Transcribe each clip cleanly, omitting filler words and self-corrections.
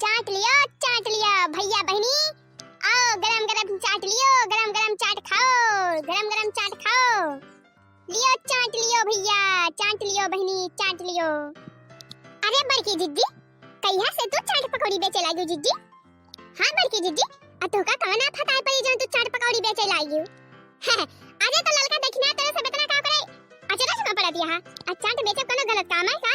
चाट लियो भैया बहनी, आओ गरम गरम चाट लियो, गरम गरम चाट खाओ, गरम गरम चाट खाओ। लियो चाट लियो भैया, चाट लियो बहनी, चाट लियो। अरे बड़की जिज्जी, कहिया से तू चाट पकौड़ी बेचे लागी जिज्जी? हां बड़की जिज्जी, अतो का कवना फटाई पई जो तू चाट पकौड़ी बेचे लागी? अरे तो ललका देखना तेरे से बतना का करे? अचरज में पड़ दिया। चाट बेचे कोनो गलत काम है का?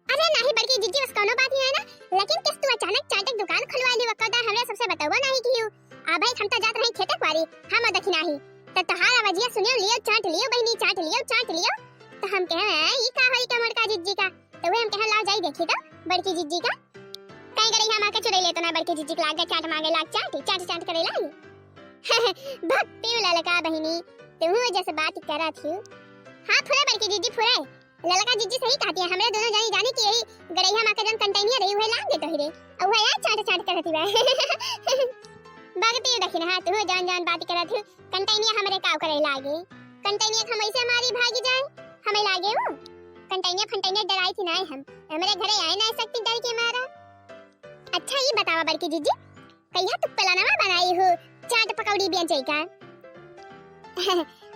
अरे नहीं बड़की जिज्जी, बस कोनो बात नहीं है ना, लेकिन किस तू अचानक चाट की दुकान खुलवा ली वक्त हमरे सबसे बतावा नहीं कियो। आ भाई हम त जात रही खेते क्वारी, हम देखी नहीं त तहार आवाजिया सुनियो, लियो चाट लियो बहनी, चाट लियो चाट लियो। तो हम कहे ई का होई के मोरका जिज्जी का? तो वे हम कहे लाओ जाई देखी तो बड़की जिज्जी का कहीं करे हम आके चुराई ले तो ना बड़की जिज्जी के लाग चाट मांगे लाग चाट चाट करे लाई। भक्ति ललका बहनी तुम जैसे बात करा थी। हां फुरे बड़की जिज्जी फुरे, ललका जिज्जी सही कहती है, हमरे दोनों जानी जानी कि यही गड़ैया मां के जन कंटेनिया रही हुए लाग दे तो रे और वो यार चाट चाट करती बा। बागती देखिन हां तू जान जान बात करत थी, कंटेनिया हमरे काव करे लागे, कंटेनिया हम ऐसे मारी भागी जाए हमें लागे वो कंटेनिया फंटेनिया डराई थी ना हमरे घरे आए ना सकती डर के मारा। अच्छा ये बतावा बड़की जिज्जी, कहिया तू पलानावा बनाई हो चाट पकौड़ी बेचे का?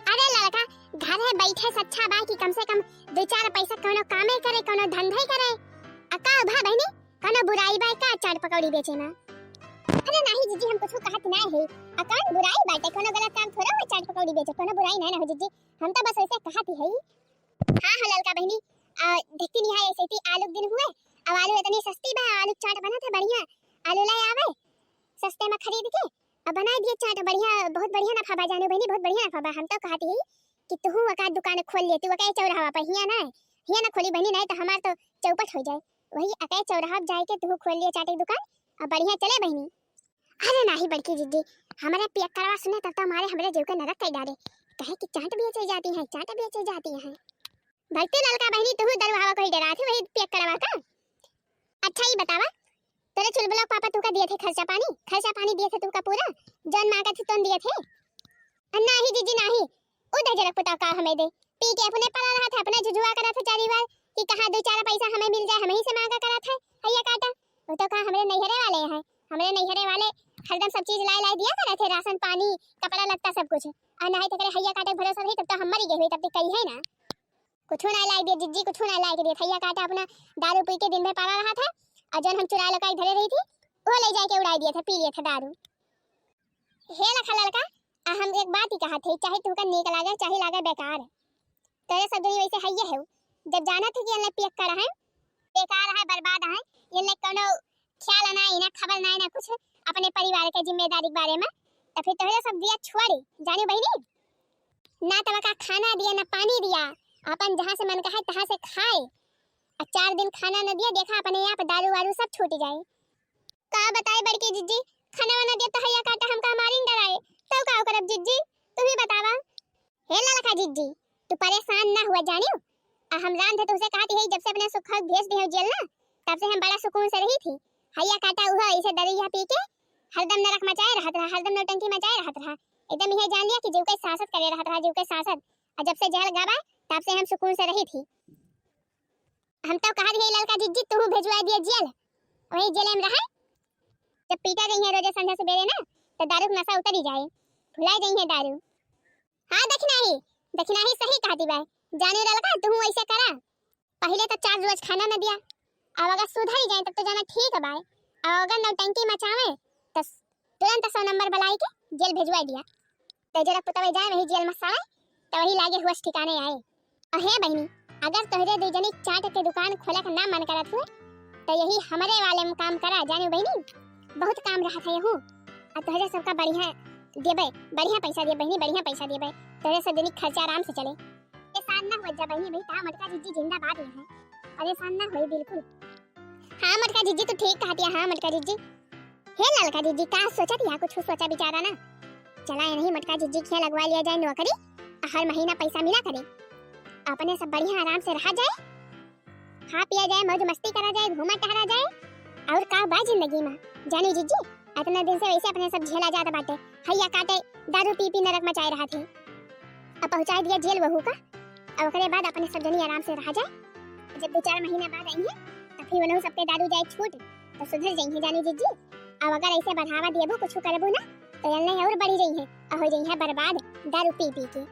अरे लड़का घर है बैठे से अच्छा बा कि कम से कम दो चार पैसा कोनो कामे करे, कोनो धंधे करे। अका भा बहनी कोनो बुराई बा का चाट पकौड़ी बेचे में? अरे नहीं जिज्जी, हम कुछ कहत ना है, अकान बुराई बाटे, कोनो गलत काम थोड़ा हो चाट पकौड़ी बेचे, कोनो बुराई नहीं ना हो जिज्जी, हम तो बस ऐसे कहत ही है। हां हां लड़का बहनी देखती नहीं है ऐसे ही आलू दिन हुए, अब आलू इतनी सस्ती बा, आलू चाट बना था बढ़िया, आलू ले आवे सस्ते में खरीद के अब बना दिए चाट बढ़िया, बहुत बढ़िया नफा बा जाने बहनी, बहुत बढ़िया नफा बा। हम तो कहती है कि तू अका दुकान खोल ले, तू अका चौराहा पे हिया ना खोली बहनी, नहीं तो हमार तो चौपट हो जाए। वही अका चौराहा जाए के तू खोल ले चाट की दुकान, अब बढ़िया चले बहनी। अरे नहीं बड़की जिज्जी, हमारे पिया करवा सुने तब तो हमारे हमरे जीव के नरक कर डाले, कहे कि चाट बेचे जाती है, चाट बेचे जाती है। भक्ति ललका बहनी तू दरवाहा कोई डरा थी वही पिया करवा का? अच्छा ही बतावा तेरे चुलबुला पापा तू का दिए थे खर्चा पानी दिए थे तू का पूरा जन मांगा थे तुम दिए थे? नहीं जिज्जी नहीं, उधर जरा पता का हमें दे, पी के अपने पला रहा था, अपने जुजुआ करा था चारी बार कि कहां दो चार पैसा हमें मिल जाए, हम ही से मांगा करा था हैया काटा। वो तो कहां हमरे नैहरे वाले हैं, हमरे नैहरे वाले हरदम सब चीज लाई लाई दिया करे थे, राशन पानी कपड़ा लत्ता सब कुछ, और नहीं तो करे हैया काटे भरोसा रही तब तो हम मर गए तब तक कही है ना, कुछ ना लाई दिए जिज्जी, कुछ ना लाई दिए। हैया काटा अपना दारू पी के दिन भर पाला रहा था, और जन हम चुरा लगा धरे रही थी वो ले जाके उड़ा दिया था, पी लिया था दारू। हे लखा लड़का हम एक बात ही कहा थे, चाहे तू का नेक लागे चाहे लागे बेकार, तेरे सब दुनिया वैसे हैये है। जब जाना था कि ये पियक कर है बेकार है बर्बाद है, ये कोनो ख्याल ना ना खबर ना ना कुछ अपने परिवार के जिम्मेदारी के बारे में, तो फिर तोरे सब दिया छोड़ी जानी बहनी, ना तवा का खाना दिया ना पानी दिया, अपन जहां से मन कहे तहां से खाए, और 4 दिन खाना न दिया देखा अपने यहाँ पे दारू वारू सब छूट जाए। का बताए बड़की जिज्जी, खाना वाना दिया तो हैया काटा हमका मारिन डराए, तो का करब जिज्जी तू ही बतावा। हे ललका जिज्जी तू परेशान ना हुआ जानियो, हम रान थे तुझसे कहती है जब से अपने सुख भेज दे जेल ना तब से हम बड़ा सुकून से रही थी। हैया काटा हुआ इसे दरिया पी के हरदम नरक मचाए रहत रहा, हरदम नौटंकी मचाए रहत रहा, एकदम यह जान लिया कि जीव के शासक करे रहत रहा, जीव के शासक। और जब से जेल गवा तब से हम सुकून से रही थी। हम तो कहा रही ललका जिज्जी तू भेजवा दिया जेल, वही जेल में रहा, जब पीटा गई है रोज संध्या सवेरे ना तो दारू का नशा उतर ही जाए, भुला गई है दारू। हां दक्षिणा ही सही कहती बा जाने ललका तू ऐसे करा, पहले तो 4 रोज खाना न दिया, अब अगर सुधर ही जाए तब तो जाना ठीक है भाई, और अगर नौटंकी मचावे तो तुरंत 100 नंबर बुलाई के जेल भेजवा दिया, तो जरा पुतवे जाए वही जेल में सड़े तो वही लागे हुआ ठिकाने आए। और हे बहनी अगर तोहरे दुजनी चाट के दुकान खोला का ना मन करत हुए तो यही हमारे वाले में काम करा जाने बहनी, बहुत काम रहा था यहू, और तोहरे सबका बढ़िया देबे, बढ़िया पैसा दे बहनी, बढ़िया पैसा देबे, तोहरे सब दिन खर्चा आराम से चले। परेशान ना हो जा बहनी, भाई ता मटका जिज्जी जिंदाबाद है, परेशान ना होई बिल्कुल। हां मटका जिज्जी तू ठीक कहती है, हां मटका जिज्जी। हे ललका जिज्जी का सोचत या कुछ सोचा बिचारा ना, चला नहीं मटका जिज्जी के लगवा लिया जाए नौकरी, हर महीना पैसा मिला करे, अपने सब बढ़िया आराम से रहा जाए, खा पिया जाए, मौज मस्ती करा जाए, घूमा टहरा जाए, और का बा जिंदगी में जानी जिज्जी। इतना दिन से वैसे अपने सब झेला जाता बाटे, हैया काटे दारू पी पी नरक मचाए रहा थे, अब पहुंचा दिया जेल बहू का, और उसके बाद अपने सब जनी आराम से रहा जाए। जब 2-4 महीने बाद आई है तो फिर उन्होंने सबके दारू जाए छूट, तो सुधर जाइए जानी जीजी। अब अगर ऐसे बढ़ावा देबो कुछ करबो ना तो यल्ले और बढ़ी जाइए और हो जाइए बर्बाद दारू पी पी के।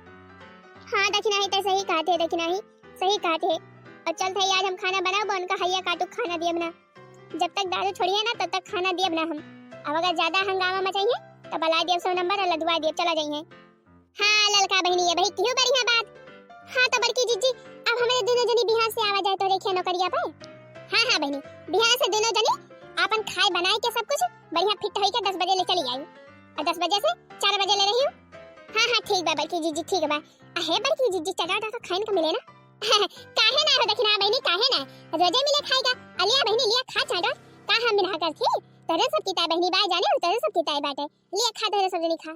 हाँ दक्षिणा ही तो सही कहते, दक्षिणा ही सही कहते। और चल थे आज हम खाना बनाओ बन का हैया काटू खाना दियब ना। जब तक दारू छोड़िए ना तब तक खाना दियब ना हम। अब अगर ज्यादा हंगामा मचाइए तो बला दियब 100 नंबर और लदवा दियब चला जाइए। हाँ ललका बहनी है भाई क्यों बढ़िया बात। हाँ तो बड़की जीजी अब हमें दोनों जनी बिहार से आवा जाए तो देखिए नौकरिया पे। हाँ बहनी बिहार से दोनों जनी अपन खाए बनाए के सब कुछ बढ़िया फिट होई के 10 बजे ले चली आई और 10 बजे से 4 बजे ले रही हूँ। हाँ ठीक बा बड़की जीजी ठीक बा। अहे बड़की जीजी चटा तो खाइन का मिले ना। काहे ना हो दक्षिणा बहनी काहे ना रोजे मिले खाएगा अलिया बहनी लिया खा चाटा का हम बिना कर थी तेरे सब किताब बहनी बाय जाने तेरे सब किताब बाटे लिया खा तेरे सब जनी खा।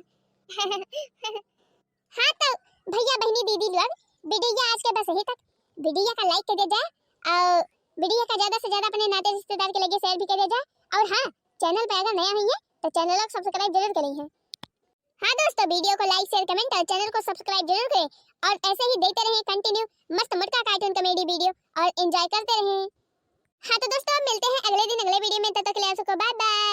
हाँ तो भैया बहनी दीदी लोग वीडियो आज के बस यही तक। वीडियो का लाइक कर दे जा और वीडियो का ज्यादा से ज्यादा अपने नाते रिश्तेदार के लगे शेयर भी कर दे जा। और हाँ चैनल पे अगर नया है तो चैनल को सब्सक्राइब जरूर करें। हाँ दोस्तों वीडियो को लाइक शेयर कमेंट और चैनल को सब्सक्राइब जरूर करें और ऐसे ही देखते रहें कंटिन्यू मस्त मुर्गा कार्टून कॉमेडी वीडियो और एंजॉय करते रहें। हाँ तो दोस्तों मिलते हैं अगले दिन अगले वीडियो में, तब तक के लिए आप सबको बाय बाय।